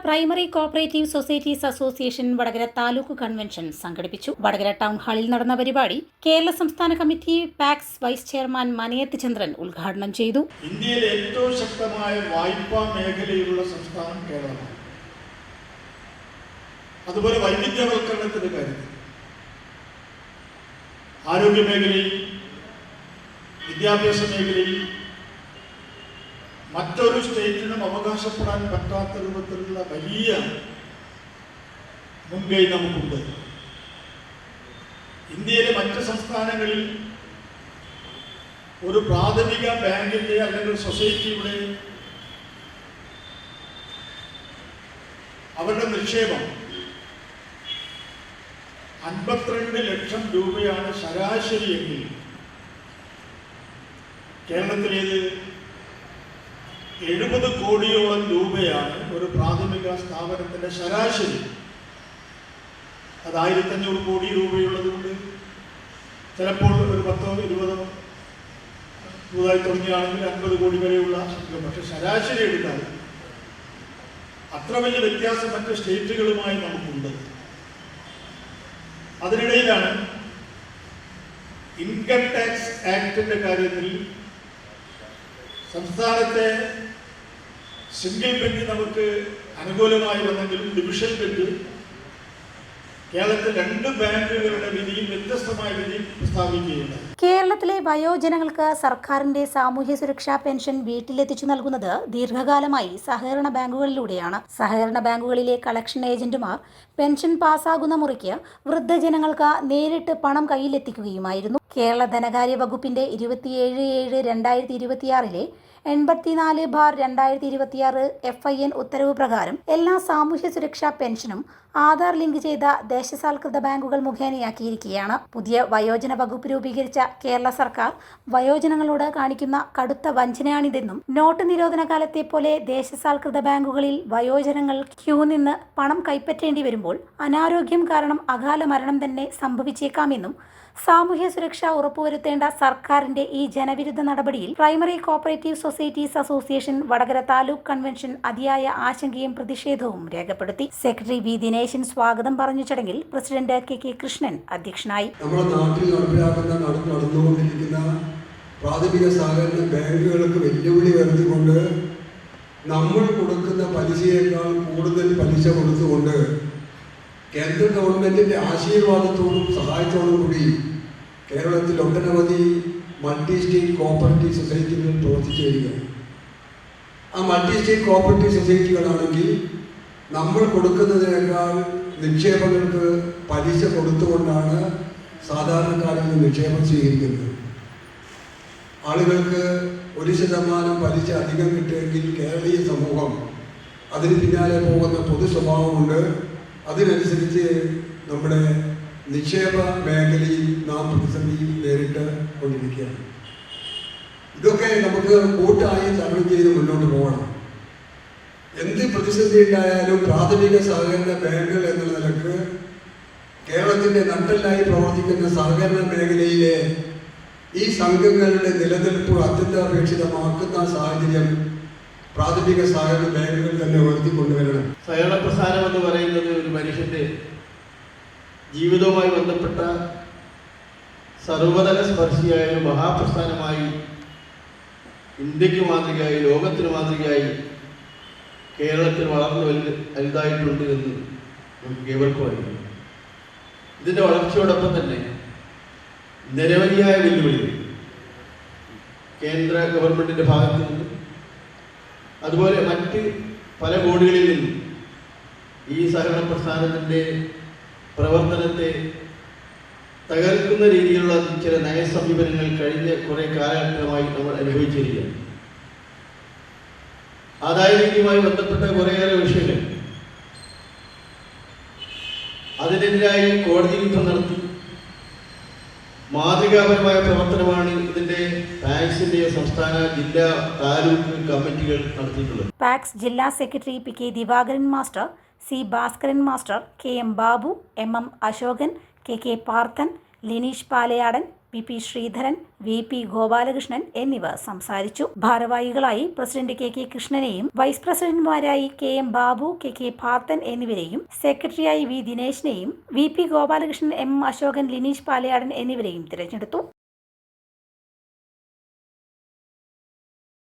Primary cooperative societies association Vadakara taluk convention സംഘടിപ്പിച്ചു. Vadakara town ഹാളിൽ നടന്ന പരിപാടി കേരള സംസ്ഥാന committee PACS vice chairman Manayath Chandran ഉദ്ഘാടനം ചെയ്തു. ഇന്ത്യയിലെ ഏറ്റവും ശക്തമായ വായ്പാ മേഖലയിലുള്ള സംസ്ഥാനം കേരളമാണ്. അതുപോലെ വൈവിധ്യവൽക്കരണത്തിന്റെ കാര്യത്തിൽ ആരോഗ്യ മേഖലയിൽ, വിദ്യാഭ്യാസ മേഖലയിൽ മറ്റൊരു സ്റ്റേറ്റിനും അവകാശപ്പെടാൻ പറ്റാത്ത രൂപത്തിലുള്ള വലിയ മുൻകൈ നമുക്കുണ്ട്. ഇന്ത്യയിലെ മറ്റ് സംസ്ഥാനങ്ങളിൽ ഒരു പ്രാഥമിക ബാങ്കിന്റെ അല്ലെങ്കിൽ സൊസൈറ്റിയുടെ അവരുടെ നിക്ഷേപം 52 ലക്ഷം രൂപയാണ് ശരാശരിയെങ്കിൽ കേരളത്തിലേത് 70 കോടിയോളം രൂപയാണ് ഒരു പ്രാഥമിക സ്ഥാപനത്തിന്റെ ശരാശരി. അത് 1500 കോടി രൂപയുള്ളതുകൊണ്ട് ചിലപ്പോൾ ഒരു 10-20 പുതുതായി തുടങ്ങിയാണെങ്കിൽ 50 കോടി വരെയുള്ള സംഖ്യ. പക്ഷെ ശരാശരി എടുത്താൽ അത്ര വലിയ വ്യത്യാസം മറ്റ് സ്റ്റേറ്റുകളുമായി നമുക്കുണ്ട്. അതിനിടയിലാണ് ഇൻകം ടാക്സ് ആക്ടിന്റെ കാര്യത്തിൽ സംസ്ഥാനത്തെ സിംഗിൾ ബെഞ്ച് നമുക്ക് അനുകൂലമായി വന്നെങ്കിലും ഡിവിഷൻ ബെഞ്ച് കേരളത്തിൽ 2 ബാങ്കുകളുടെ വിധിയും വ്യത്യസ്തമായ വിധി പ്രസ്താവിക്കുകയുണ്ട്. കേരളത്തിലെ വയോജനങ്ങൾക്ക് സർക്കാരിന്റെ സാമൂഹ്യ സുരക്ഷാ പെൻഷൻ വീട്ടിലെത്തിച്ചു നൽകുന്നത് ദീർഘകാലമായി സഹകരണ ബാങ്കുകളിലൂടെയാണ്. സഹകരണ ബാങ്കുകളിലെ കളക്ഷൻ ഏജന്റുമാർ പെൻഷൻ പാസ്സാകുന്ന മുറയ്ക്ക് വൃദ്ധജനങ്ങൾക്ക് നേരിട്ട് പണം കയ്യിലെത്തിക്കുകയുമായിരുന്നു. കേരള ധനകാര്യ വകുപ്പിന്റെ 27/7/2026 84/2026 FIN ഉത്തരവ് പ്രകാരം എല്ലാ സാമൂഹ്യ സുരക്ഷാ പെൻഷനും ആധാർ ലിങ്ക് ചെയ്ത ദേശസാൽകൃത ബാങ്കുകൾ മുഖേനയാക്കിയിരിക്കുകയാണ്. പുതിയ വയോജന വകുപ്പ് രൂപീകരിച്ച കേരള സർക്കാർ വയോജനങ്ങളോട് കാണിക്കുന്ന കടുത്ത വഞ്ചനയാണിതെന്നും നോട്ട് നിരോധന കാലത്തെ പോലെ ദേശസാൽകൃത ബാങ്കുകളിൽ വയോജനങ്ങൾ ക്യൂ നിന്ന് പണം കൈപ്പറ്റേണ്ടി വരുമ്പോൾ അനാരോഗ്യം കാരണം അകാല മരണം തന്നെ സംഭവിച്ചേക്കാമെന്നും സാമൂഹ്യ സുരക്ഷ ഉറപ്പുവരുത്തേണ്ട സർക്കാരിന്റെ ഈ ജനവിരുദ്ധ നടപടിയിൽ primary cooperative societies association Vadakara taluk convention അതിയായ ആശങ്കയും പ്രതിഷേധവും രേഖപ്പെടുത്തി. സെക്രട്ടറി വി ദിനേശൻ സ്വാഗതം പറഞ്ഞ ചടങ്ങിൽ പ്രസിഡന്റ് KK കൃഷ്ണൻ അധ്യക്ഷനായി. നമ്മുടെ നാട്ടിൽ നടന്നുകൊണ്ടിരിക്കുന്ന പ്രാഥമിക സഹകരണ ബാങ്കുകൾക്ക് വെല്ലുവിളി വരുത്തിക്കൊണ്ട് നമ്മൾ കൊടുക്കുന്ന പലിശയേക്കാൾ കൂടുതൽ പലിശ കൊടുത്തുകൊണ്ട് കേന്ദ്ര ഗവൺമെന്റിന്റെ ആശീർവാദത്തോടും സഹായത്തോടും കൂടി കേരളത്തിൽ ഒട്ടനവധി മൾട്ടി സ്റ്റേറ്റ് കോഓപ്പറേറ്റീവ് സൊസൈറ്റികൾ പ്രവർത്തിച്ചു വരികയാണ്. ആ മൾട്ടി സ്റ്റേറ്റ് കോഓപ്പറേറ്റീവ് സൊസൈറ്റികളാണെങ്കിൽ നമ്മൾ കൊടുക്കുന്നതിനേക്കാൾ നിക്ഷേപങ്ങൾക്ക് പലിശ കൊടുത്തുകൊണ്ടാണ് സാധാരണക്കാരിൽ നിന്ന് നിക്ഷേപം സ്വീകരിക്കുന്നത്. ആളുകൾക്ക് 1% പലിശ അധികം കിട്ടുമെങ്കിൽ കേരളീയ സമൂഹം അതിന് പിന്നാലെ പോകുന്ന പൊതു സ്വഭാവമുണ്ട്. അതിനനുസരിച്ച് നമ്മുടെ നിക്ഷേപ മേഖലയിൽ നാം പ്രതിസന്ധി നേരിട്ട് കൊണ്ടിരിക്കുകയാണ്. ഇതൊക്കെ നമുക്ക് കൂട്ടായി തരണം ചെയ്ത് മുന്നോട്ട് പോകണം. എന്ത് പ്രതിസന്ധി ഉണ്ടായാലും പ്രാഥമിക സഹകരണ ബാങ്കുകൾ എന്നുള്ള നിലക്ക് കേരളത്തിൻ്റെ നട്ടെല്ലായി പ്രവർത്തിക്കുന്ന സഹകരണ മേഖലയിലെ ഈ സംഘങ്ങളുടെ നിലനിൽപ്പ് അത്യന്താപേക്ഷിതമാക്കുന്ന സാഹചര്യം പ്രാഥമിക സഹകരണ ബാങ്കുകൾ തന്നെ ഉയർത്തിക്കൊണ്ടുവരണം. സഹകരണ പ്രസ്ഥാനം എന്ന് പറയുന്നത് ഒരു മനുഷ്യന്റെ ജീവിതവുമായി ബന്ധപ്പെട്ട സർവതല സ്പർശിയായ ഒരു മഹാപ്രസ്ഥാനമായി ഇന്ത്യക്ക് മാതൃകയായി, ലോകത്തിന് മാതൃകയായി കേരളത്തിൽ വളർന്നു വലുതായിട്ടുണ്ട് എന്ന് നമുക്ക് ഏവർക്കും അറിയാം. ഇതിൻ്റെ വളർച്ചയോടൊപ്പം തന്നെ നിരവധിയായ വെല്ലുവിളികൾ കേന്ദ്ര ഗവൺമെന്റിന്റെ ഭാഗത്തു നിന്നും അതുപോലെ മറ്റ് പല ബോർഡുകളിൽ നിന്നും ഈ സഹകരണ പ്രസ്ഥാനത്തിൻ്റെ പ്രവർത്തനത്തെ തകർക്കുന്ന രീതിയിലുള്ള ചില നയസമീപനങ്ങൾ കഴിഞ്ഞ കുറേ കാലഘട്ടമായി നമ്മൾ അനുഭവിച്ചിരിക്കുകയാണ്. ആദായനികുതിയുമായി ബന്ധപ്പെട്ട കുറേയേറെ വിഷയങ്ങൾ അതിനെതിരായി കോടതി യുദ്ധം നടത്തി മാതൃകാപരമായ പ്രവർത്തനമാണ് ഇതിന്റെ പാക്സിന്റെ സംസ്ഥാന, ജില്ലാ, താലൂക്ക് കമ്മിറ്റികൾ നടത്തിയിട്ടുള്ളത്. പാക്സ് ജില്ലാ secretary PK Divakaran master, C Bhaskaran master, KM Babu, MM Ashokan, KK Parthan, Lineesh Palayadan, P Sreedharan, VP Gopalakrishnan എന്നിവർ സംസാരിച്ചു. ഭാരവാഹികളായി പ്രസിഡന്റ് KK കൃഷ്ണനെയും വൈസ് പ്രസിഡന്റുമാരായി KM ബാബു, KK പാത്തൻ എന്നിവരെയും സെക്രട്ടറിയായി V ദിനേശിനെയും VP Gopalakrishnan, M Ashokan, Lineesh പാലയാടൻ എന്നിവരെയും തിരഞ്ഞെടുത്തു.